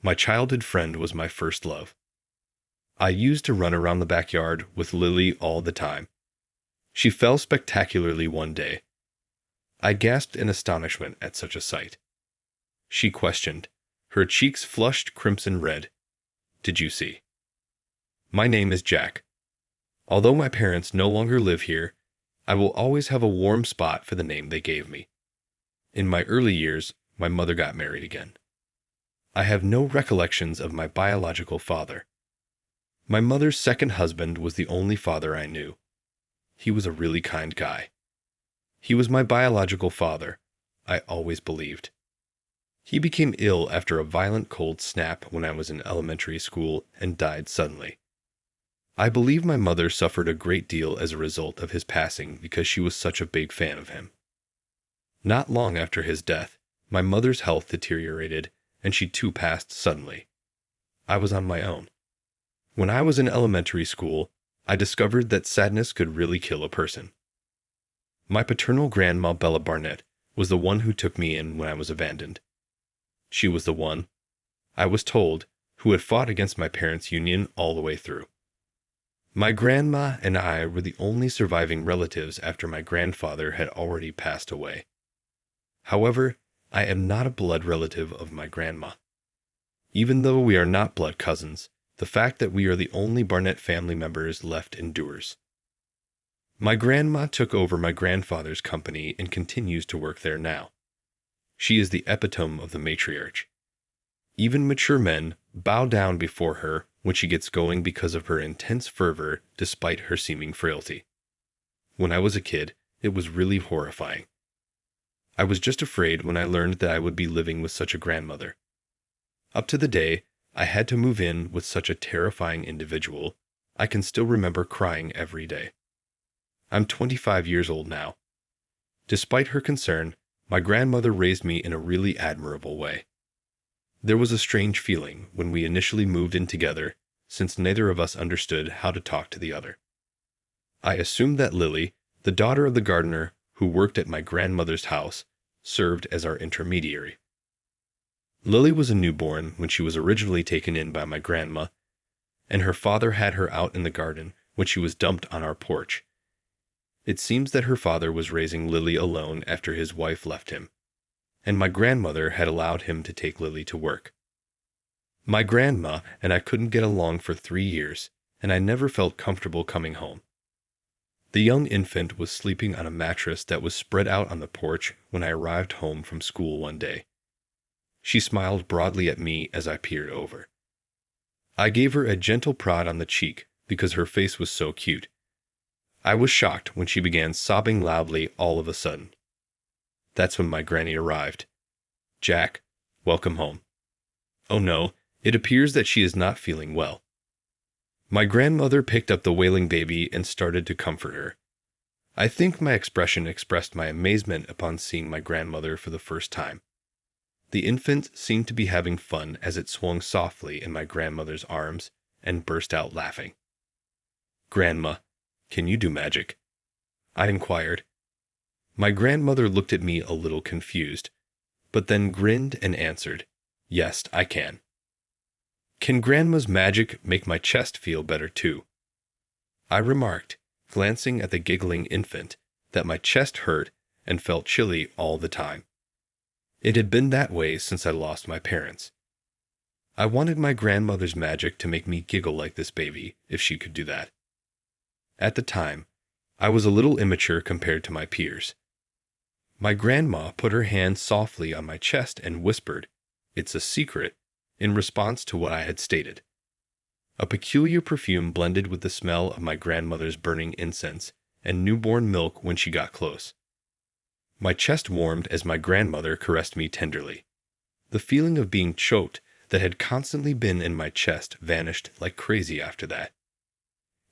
My childhood friend was my first love. I used to run around the backyard with Lily all the time. She fell spectacularly one day. I gasped in astonishment at such a sight. She questioned, her cheeks flushed crimson red. "Did you see?" "My name is Jack. Although my parents no longer live here, I will always have a warm spot for the name they gave me. In my early years, my mother got married again. I have no recollections of my biological father. My mother's second husband was the only father I knew. He was a really kind guy. He was my biological father, I always believed. He became ill after a violent cold snap when I was in elementary school and died suddenly. I believe my mother suffered a great deal as a result of his passing because she was such a big fan of him. Not long after his death, my mother's health deteriorated and she too passed suddenly. I was on my own. When I was in elementary school, I discovered that sadness could really kill a person. My paternal grandma Bella Barnett was the one who took me in when I was abandoned. She was the one, I was told, who had fought against my parents' union all the way through. My grandma and I were the only surviving relatives after my grandfather had already passed away. However, I am not a blood relative of my grandma. Even though we are not blood cousins, the fact that we are the only Barnett family members left endures. My grandma took over my grandfather's company and continues to work there now. She is the epitome of the matriarch. Even mature men bow down before her when she gets going because of her intense fervor despite her seeming frailty. When I was a kid, it was really horrifying. I was just afraid when I learned that I would be living with such a grandmother. Up to the day I had to move in with such a terrifying individual, I can still remember crying every day. I'm 25 years old now. Despite her concern, my grandmother raised me in a really admirable way. There was a strange feeling when we initially moved in together, since neither of us understood how to talk to the other. I assumed that Lily, the daughter of the gardener who worked at my grandmother's house, served as our intermediary. Lily was a newborn when she was originally taken in by my grandma, and her father had her out in the garden when she was dumped on our porch. It seems that her father was raising Lily alone after his wife left him, and my grandmother had allowed him to take Lily to work. My grandma and I couldn't get along for 3 years, and I never felt comfortable coming home. The young infant was sleeping on a mattress that was spread out on the porch when I arrived home from school one day. She smiled broadly at me as I peered over. I gave her a gentle prod on the cheek because her face was so cute. I was shocked when she began sobbing loudly all of a sudden. That's when my granny arrived. "Jack, welcome home." Oh no, it appears that she is not feeling well. My grandmother picked up the wailing baby and started to comfort her. I think my expression expressed my amazement upon seeing my grandmother for the first time. The infant seemed to be having fun as it swung softly in my grandmother's arms and burst out laughing. "Grandma, can you do magic?" I inquired. My grandmother looked at me a little confused, but then grinned and answered, "Yes, I can." "Can Grandma's magic make my chest feel better too?" I remarked, glancing at the giggling infant, that my chest hurt and felt chilly all the time. It had been that way since I lost my parents. I wanted my grandmother's magic to make me giggle like this baby, if she could do that. At the time, I was a little immature compared to my peers. My grandma put her hand softly on my chest and whispered, "It's a secret," in response to what I had stated. A peculiar perfume blended with the smell of my grandmother's burning incense and newborn milk when she got close. My chest warmed as my grandmother caressed me tenderly. The feeling of being choked that had constantly been in my chest vanished like crazy after that.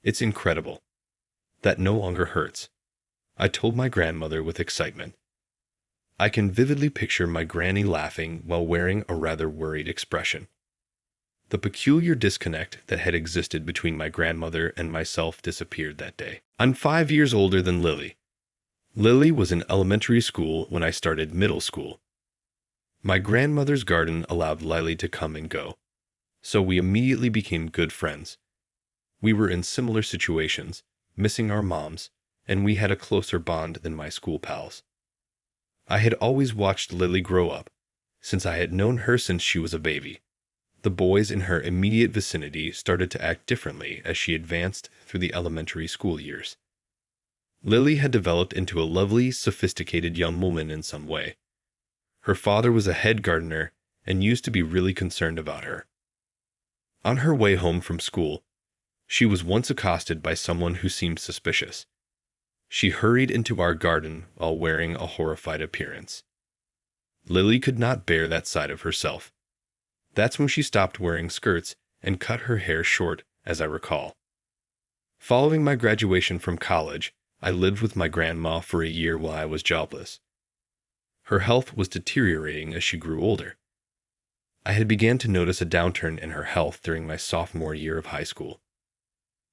It's incredible. That no longer hurts, I told my grandmother with excitement. I can vividly picture my granny laughing while wearing a rather worried expression. The peculiar disconnect that had existed between my grandmother and myself disappeared that day. I'm 5 years older than Lily. Lily was in elementary school when I started middle school. My grandmother's garden allowed Lily to come and go, so we immediately became good friends. We were in similar situations, missing our moms, and we had a closer bond than my school pals. I had always watched Lily grow up, since I had known her since she was a baby. The boys in her immediate vicinity started to act differently as she advanced through the elementary school years. Lily had developed into a lovely, sophisticated young woman in some way. Her father was a head gardener and used to be really concerned about her. On her way home from school, she was once accosted by someone who seemed suspicious. She hurried into our garden while wearing a horrified appearance. Lily could not bear that side of herself. That's when she stopped wearing skirts and cut her hair short, as I recall. Following my graduation from college, I lived with my grandma for a year while I was jobless. Her health was deteriorating as she grew older. I had begun to notice a downturn in her health during my sophomore year of high school.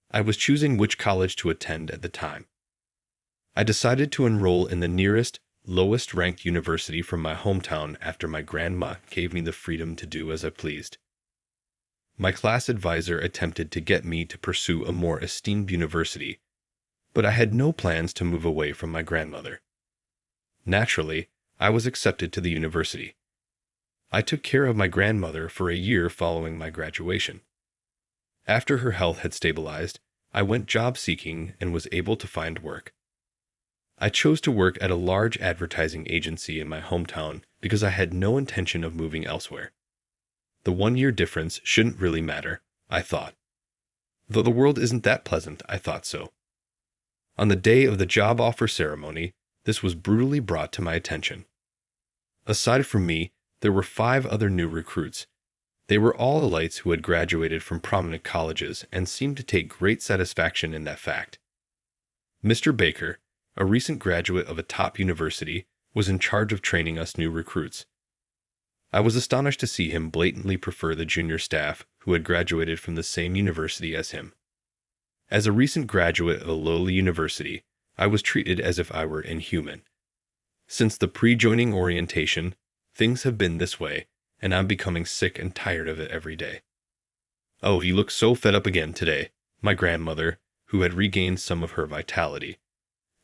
I was choosing which college to attend at the time. I decided to enroll in the nearest, lowest-ranked university from my hometown after my grandma gave me the freedom to do as I pleased. My class advisor attempted to get me to pursue a more esteemed university, but I had no plans to move away from my grandmother. Naturally, I was accepted to the university. I took care of my grandmother for a year following my graduation. After her health had stabilized, I went job seeking and was able to find work. I chose to work at a large advertising agency in my hometown because I had no intention of moving elsewhere. The 1 year difference shouldn't really matter, I thought. Though the world isn't that pleasant, I thought so. On the day of the job offer ceremony, this was brutally brought to my attention. Aside from me, there were 5 other new recruits. They were all elites who had graduated from prominent colleges and seemed to take great satisfaction in that fact. Mr. Baker, a recent graduate of a top university, was in charge of training us new recruits. I was astonished to see him blatantly prefer the junior staff who had graduated from the same university as him. As a recent graduate of a lowly university, I was treated as if I were inhuman. Since the pre-joining orientation, things have been this way, and I'm becoming sick and tired of it every day. Oh, he looks so fed up again today, my grandmother, who had regained some of her vitality,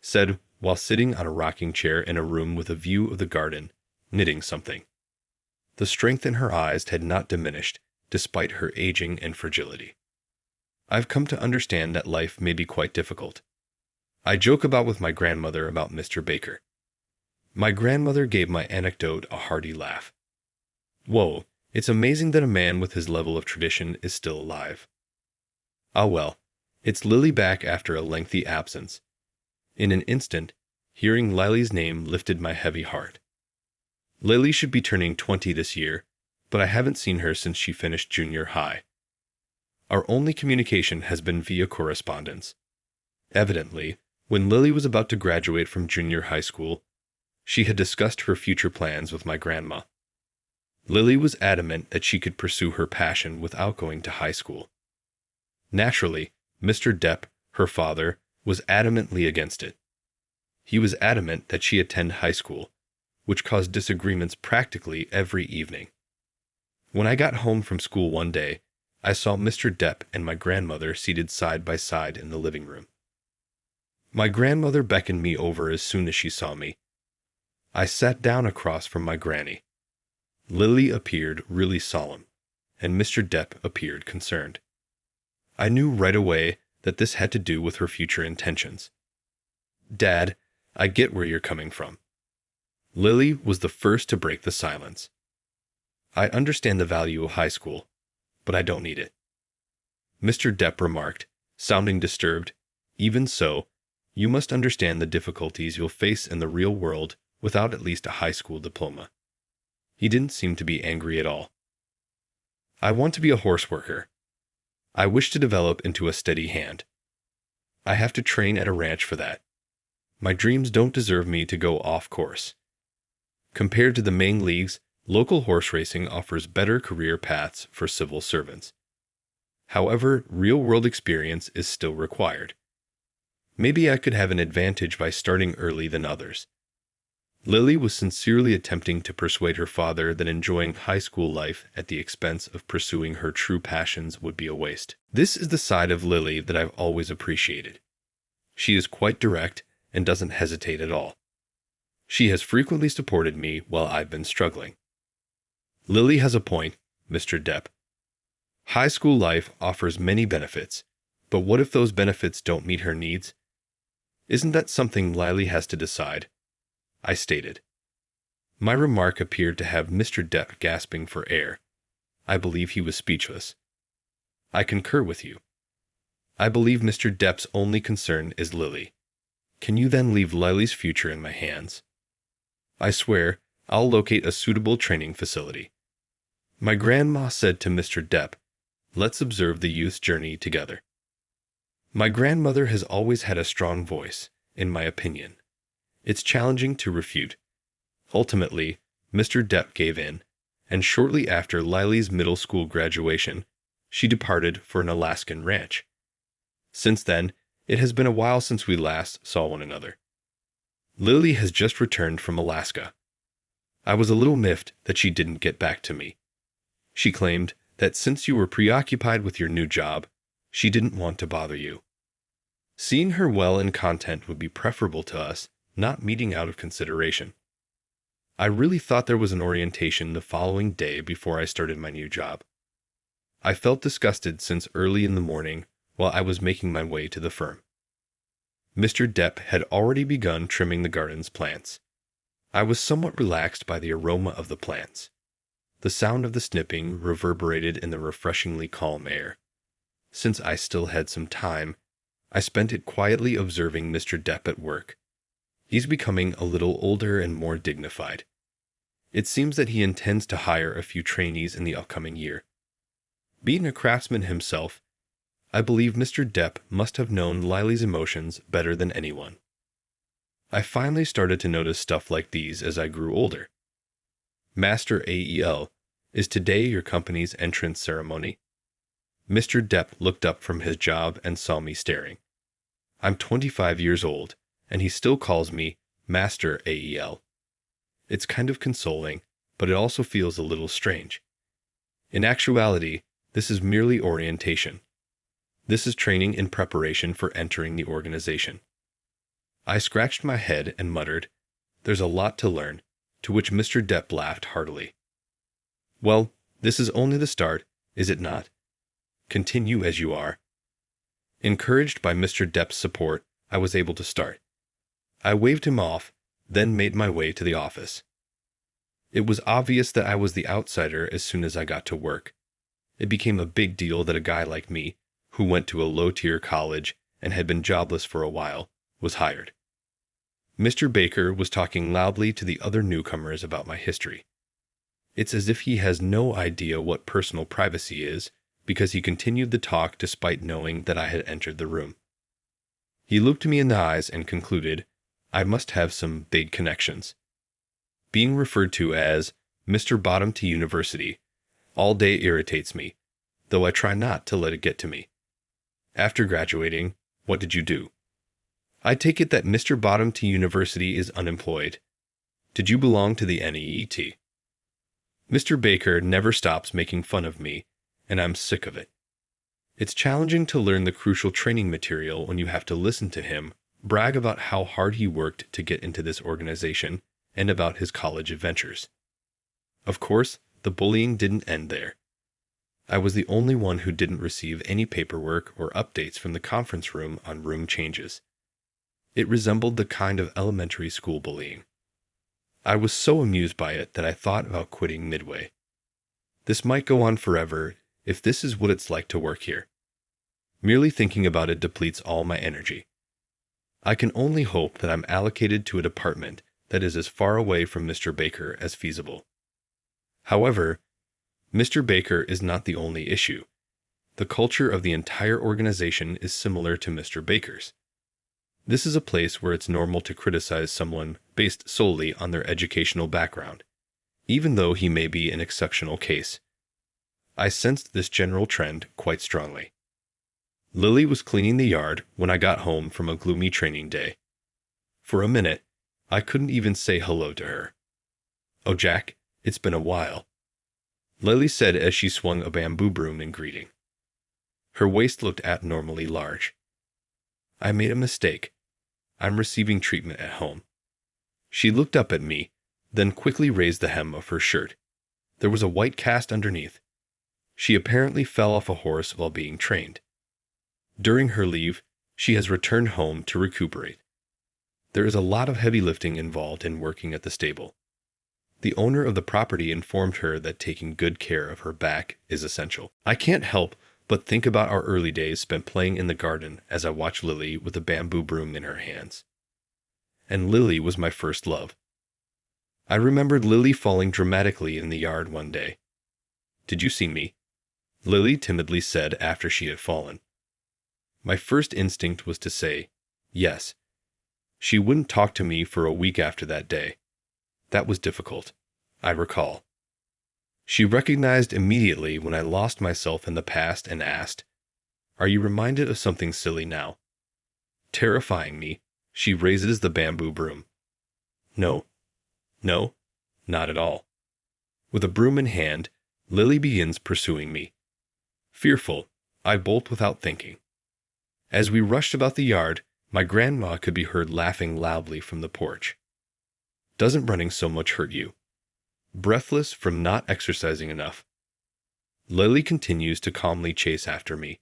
said while sitting on a rocking chair in a room with a view of the garden, knitting something. The strength in her eyes had not diminished, despite her aging and fragility. I've come to understand that life may be quite difficult. I joke about with my grandmother about Mr. Baker. My grandmother gave my anecdote a hearty laugh. Whoa, it's amazing that a man with his level of tradition is still alive. Ah well, it's Lily back after a lengthy absence. In an instant, hearing Lily's name lifted my heavy heart. Lily should be turning 20 this year, but I haven't seen her since she finished junior high. Our only communication has been via correspondence. Evidently, when Lily was about to graduate from junior high school, she had discussed her future plans with my grandma. Lily was adamant that she could pursue her passion without going to high school. Naturally, Mr. Depp, her father, was adamantly against it. He was adamant that she attend high school, which caused disagreements practically every evening. When I got home from school one day, I saw Mr. Depp and my grandmother seated side by side in the living room. My grandmother beckoned me over as soon as she saw me. I sat down across from my granny. Lily appeared really solemn, and Mr. Depp appeared concerned. I knew right away that this had to do with her future intentions. Dad, I get where you're coming from. Lily was the first to break the silence. I understand the value of high school, but I don't need it. Mr. Depp remarked, sounding disturbed. Even so, you must understand the difficulties you'll face in the real world without at least a high school diploma. He didn't seem to be angry at all. I want to be a horse worker. I wish to develop into a steady hand. I have to train at a ranch for that. My dreams don't deserve me to go off course. Compared to the main leagues, local horse racing offers better career paths for civil servants. However, real-world experience is still required. Maybe I could have an advantage by starting early than others. Lily was sincerely attempting to persuade her father that enjoying high school life at the expense of pursuing her true passions would be a waste. This is the side of Lily that I've always appreciated. She is quite direct and doesn't hesitate at all. She has frequently supported me while I've been struggling. Lily has a point, Mr. Depp. High school life offers many benefits, but what if those benefits don't meet her needs? Isn't that something Lily has to decide? I stated. My remark appeared to have Mr. Depp gasping for air. I believe he was speechless. I concur with you. I believe Mr. Depp's only concern is Lily. Can you then leave Lily's future in my hands? I swear, I'll locate a suitable training facility. My grandma said to Mr. Depp, let's observe the youth's journey together. My grandmother has always had a strong voice, in my opinion. It's challenging to refute. Ultimately, Mr. Depp gave in, and shortly after Lily's middle school graduation, she departed for an Alaskan ranch. Since then, it has been a while since we last saw one another. Lily has just returned from Alaska. I was a little miffed that she didn't get back to me. She claimed that since you were preoccupied with your new job, she didn't want to bother you. Seeing her well in content would be preferable to us not meeting out of consideration. I really thought there was an orientation the following day before I started my new job. I felt disgusted since early in the morning while I was making my way to the firm. Mr. Depp had already begun trimming the garden's plants. I was somewhat relaxed by the aroma of the plants. The sound of the snipping reverberated in the refreshingly calm air. Since I still had some time, I spent it quietly observing Mr. Depp at work. He's becoming a little older and more dignified. It seems that he intends to hire a few trainees in the upcoming year. Being a craftsman himself, I believe Mr. Depp must have known Lily's emotions better than anyone. I finally started to notice stuff like these as I grew older. Master AEL, is today your company's entrance ceremony? Mr. Depp looked up from his job and saw me staring. I'm 25 years old, and he still calls me Master AEL. It's kind of consoling, but it also feels a little strange. In actuality, this is merely orientation. This is training in preparation for entering the organization. I scratched my head and muttered, there's a lot to learn, to which Mr. Depp laughed heartily. Well, this is only the start, is it not? Continue as you are. Encouraged by Mr. Depp's support, I was able to start. I waved him off, then made my way to the office. It was obvious that I was the outsider as soon as I got to work. It became a big deal that a guy like me, who went to a low-tier college and had been jobless for a while, was hired. Mr. Baker was talking loudly to the other newcomers about my history. It's as if he has no idea what personal privacy is, because he continued the talk despite knowing that I had entered the room. He looked me in the eyes and concluded, I must have some big connections. Being referred to as Mr. Bottom to University all day irritates me, though I try not to let it get to me. After graduating, what did you do? I take it that Mr. Bottom to University is unemployed. Did you belong to the NEET? Mr. Baker never stops making fun of me, and I'm sick of it. It's challenging to learn the crucial training material when you have to listen to him brag about how hard he worked to get into this organization and about his college adventures. Of course, the bullying didn't end there. I was the only one who didn't receive any paperwork or updates from the conference room on room changes. It resembled the kind of elementary school bullying. I was so amused by it that I thought about quitting midway. This might go on forever if this is what it's like to work here. Merely thinking about it depletes all my energy. I can only hope that I'm allocated to a department that is as far away from Mr. Baker as feasible. However, Mr. Baker is not the only issue. The culture of the entire organization is similar to Mr. Baker's. This is a place where it's normal to criticize someone based solely on their educational background, even though he may be an exceptional case. I sensed this general trend quite strongly. Lily was cleaning the yard when I got home from a gloomy training day. For a minute, I couldn't even say hello to her. "Oh, Jack, it's been a while," Lily said as she swung a bamboo broom in greeting. Her waist looked abnormally large. "I made a mistake. I'm receiving treatment at home." She looked up at me, then quickly raised the hem of her shirt. There was a white cast underneath. She apparently fell off a horse while being trained. During her leave, she has returned home to recuperate. There is a lot of heavy lifting involved in working at the stable. The owner of the property informed her that taking good care of her back is essential. I can't help but think about our early days spent playing in the garden as I watch Lily with a bamboo broom in her hands. And Lily was my first love. I remembered Lily falling dramatically in the yard one day. "Did you see me?" Lily timidly said after she had fallen. My first instinct was to say, yes. She wouldn't talk to me for a week after that day. That was difficult, I recall. She recognized immediately when I lost myself in the past and asked, "Are you reminded of something silly now?" Terrifying me, she raises the bamboo broom. No, not at all. With a broom in hand, Lily begins pursuing me. Fearful, I bolt without thinking. As we rushed about the yard, my grandma could be heard laughing loudly from the porch. "Doesn't running so much hurt you?" Breathless from not exercising enough. Lily continues to calmly chase after me.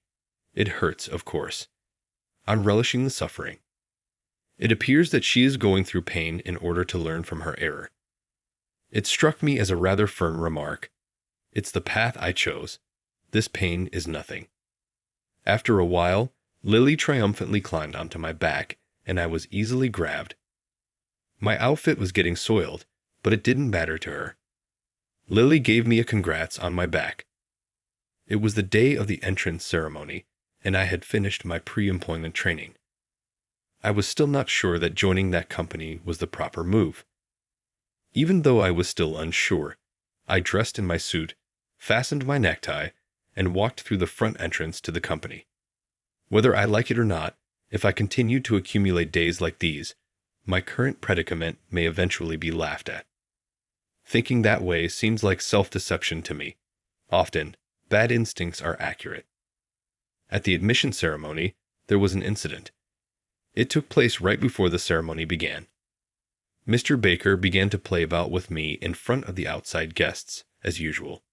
It hurts, of course. I'm relishing the suffering. It appears that she is going through pain in order to learn from her error. It struck me as a rather firm remark. It's the path I chose. This pain is nothing. After a while, Lily triumphantly climbed onto my back, and I was easily grabbed. My outfit was getting soiled, but it didn't matter to her. Lily gave me a congrats on my back. It was the day of the entrance ceremony, and I had finished my pre-employment training. I was still not sure that joining that company was the proper move. Even though I was still unsure, I dressed in my suit, fastened my necktie, and walked through the front entrance to the company. Whether I like it or not, if I continue to accumulate days like these, my current predicament may eventually be laughed at. Thinking that way seems like self-deception to me. Often, bad instincts are accurate. At the admission ceremony, there was an incident. It took place right before the ceremony began. Mr. Baker began to play about with me in front of the outside guests, as usual.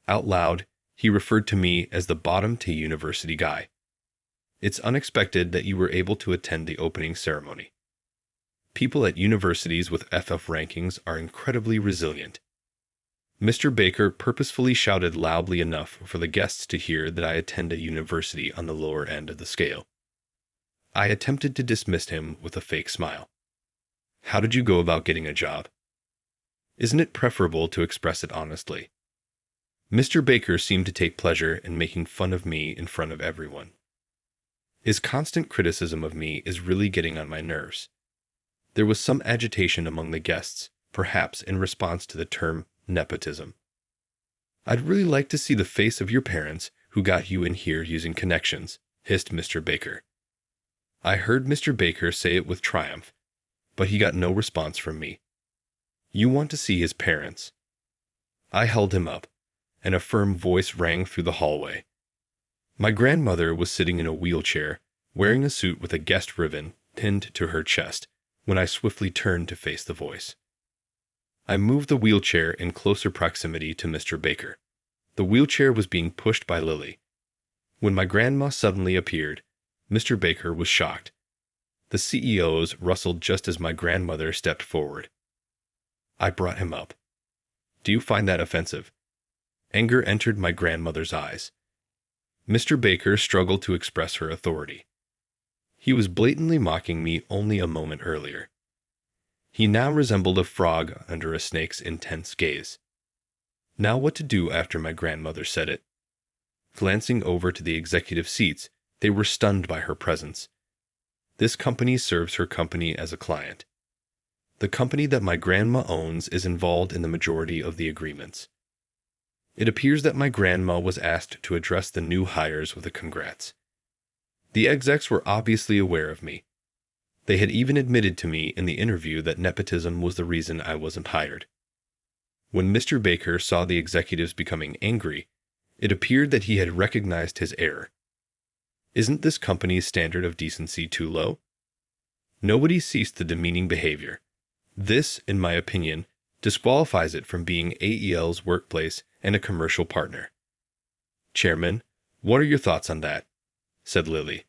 Out loud, he referred to me as the bottom to university guy. It's unexpected that you were able to attend the opening ceremony. People at universities with FF rankings are incredibly resilient. Mr. Baker purposefully shouted loudly enough for the guests to hear that I attend a university on the lower end of the scale. I attempted to dismiss him with a fake smile. "How did you go about getting a job?" Isn't it preferable to express it honestly? Mr. Baker seemed to take pleasure in making fun of me in front of everyone. His constant criticism of me is really getting on my nerves. There was some agitation among the guests, perhaps in response to the term nepotism. "I'd really like to see the face of your parents who got you in here using connections," hissed Mr. Baker. I heard Mr. Baker say it with triumph, but he got no response from me. "You want to see his parents?" I held him up, and a firm voice rang through the hallway. My grandmother was sitting in a wheelchair, wearing a suit with a guest ribbon pinned to her chest, when I swiftly turned to face the voice. I moved the wheelchair in closer proximity to Mr. Baker. The wheelchair was being pushed by Lily. When my grandma suddenly appeared, Mr. Baker was shocked. The CEOs rustled just as my grandmother stepped forward. I brought him up. "Do you find that offensive?" Anger entered my grandmother's eyes. Mr. Baker struggled to express her authority. He was blatantly mocking me only a moment earlier. He now resembled a frog under a snake's intense gaze. Now what to do after my grandmother said it? Glancing over to the executive seats, they were stunned by her presence. This company serves her company as a client. The company that my grandma owns is involved in the majority of the agreements. It appears that my grandma was asked to address the new hires with a congrats. The execs were obviously aware of me. They had even admitted to me in the interview that nepotism was the reason I wasn't hired. When Mr. Baker saw the executives becoming angry, it appeared that he had recognized his error. Isn't this company's standard of decency too low? Nobody ceased the demeaning behavior. This, in my opinion, disqualifies it from being AEL's workplace and a commercial partner. Chairman, what are your thoughts on that? Said Lily.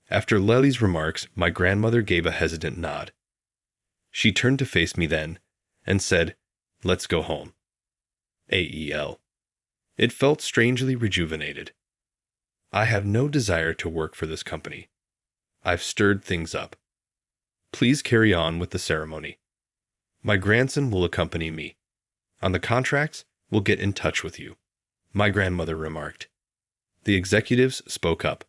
After Lily's remarks, my grandmother gave a hesitant nod. She turned to face me then and said, "Let's go home." AEL. It felt strangely rejuvenated. I have no desire to work for this company. I've stirred things up. Please carry on with the ceremony. My grandson will accompany me. On the contracts, we'll get in touch with you, my grandmother remarked. The executives spoke up.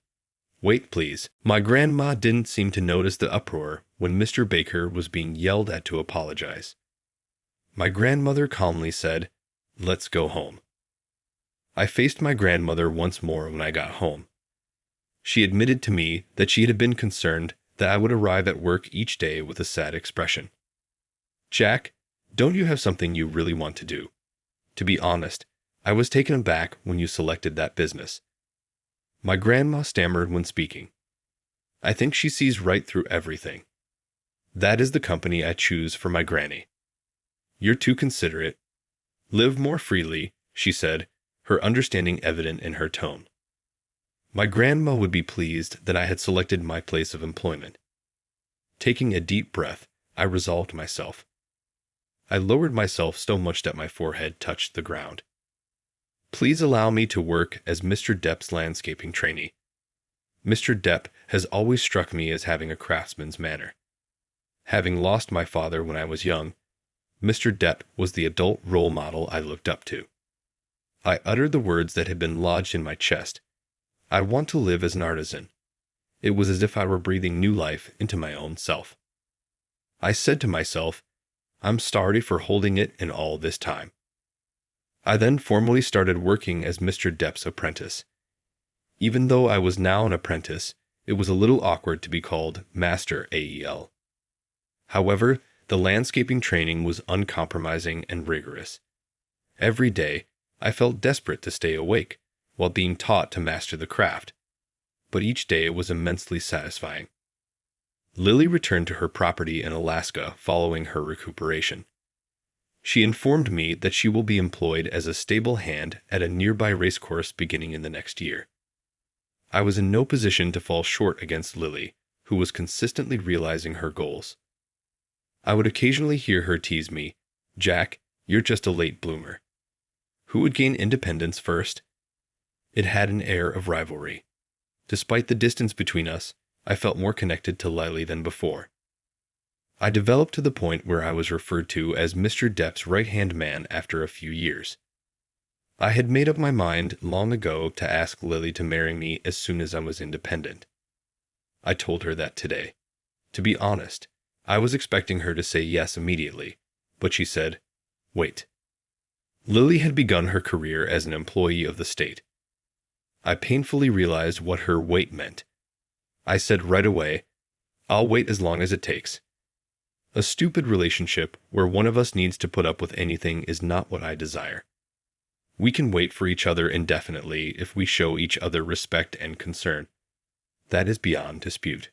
Wait, please. My grandma didn't seem to notice the uproar when Mr. Baker was being yelled at to apologize. My grandmother calmly said, "Let's go home." I faced my grandmother once more when I got home. She admitted to me that she had been concerned that I would arrive at work each day with a sad expression. "Jack, don't you have something you really want to do? To be honest, I was taken aback when you selected that business." My grandma stammered when speaking. I think she sees right through everything. That is the company I choose for my granny. You're too considerate. Live more freely, she said, her understanding evident in her tone. My grandma would be pleased that I had selected my place of employment. Taking a deep breath, I resolved myself. I lowered myself so much that my forehead touched the ground. Please allow me to work as Mr. Depp's landscaping trainee. Mr. Depp has always struck me as having a craftsman's manner. Having lost my father when I was young, Mr. Depp was the adult role model I looked up to. I uttered the words that had been lodged in my chest. I want to live as an artisan. It was as if I were breathing new life into my own self. I said to myself, I'm sorry for holding it in all this time. I then formally started working as Mr. Depp's apprentice. Even though I was now an apprentice, it was a little awkward to be called Master AEL. However, the landscaping training was uncompromising and rigorous. Every day, I felt desperate to stay awake while being taught to master the craft, but each day was immensely satisfying. Lily returned to her property in Alaska following her recuperation. She informed me that she will be employed as a stable hand at a nearby racecourse beginning in the next year. I was in no position to fall short against Lily, who was consistently realizing her goals. I would occasionally hear her tease me, "Jack, you're just a late bloomer." Who would gain independence first? It had an air of rivalry. Despite the distance between us, I felt more connected to Lily than before. I developed to the point where I was referred to as Mr. Depp's right-hand man after a few years. I had made up my mind long ago to ask Lily to marry me as soon as I was independent. I told her that today. To be honest, I was expecting her to say yes immediately, but she said, "Wait." Lily had begun her career as an employee of the state. I painfully realized what her wait meant. I said right away, "I'll wait as long as it takes." A stupid relationship where one of us needs to put up with anything is not what I desire. We can wait for each other indefinitely if we show each other respect and concern. That is beyond dispute.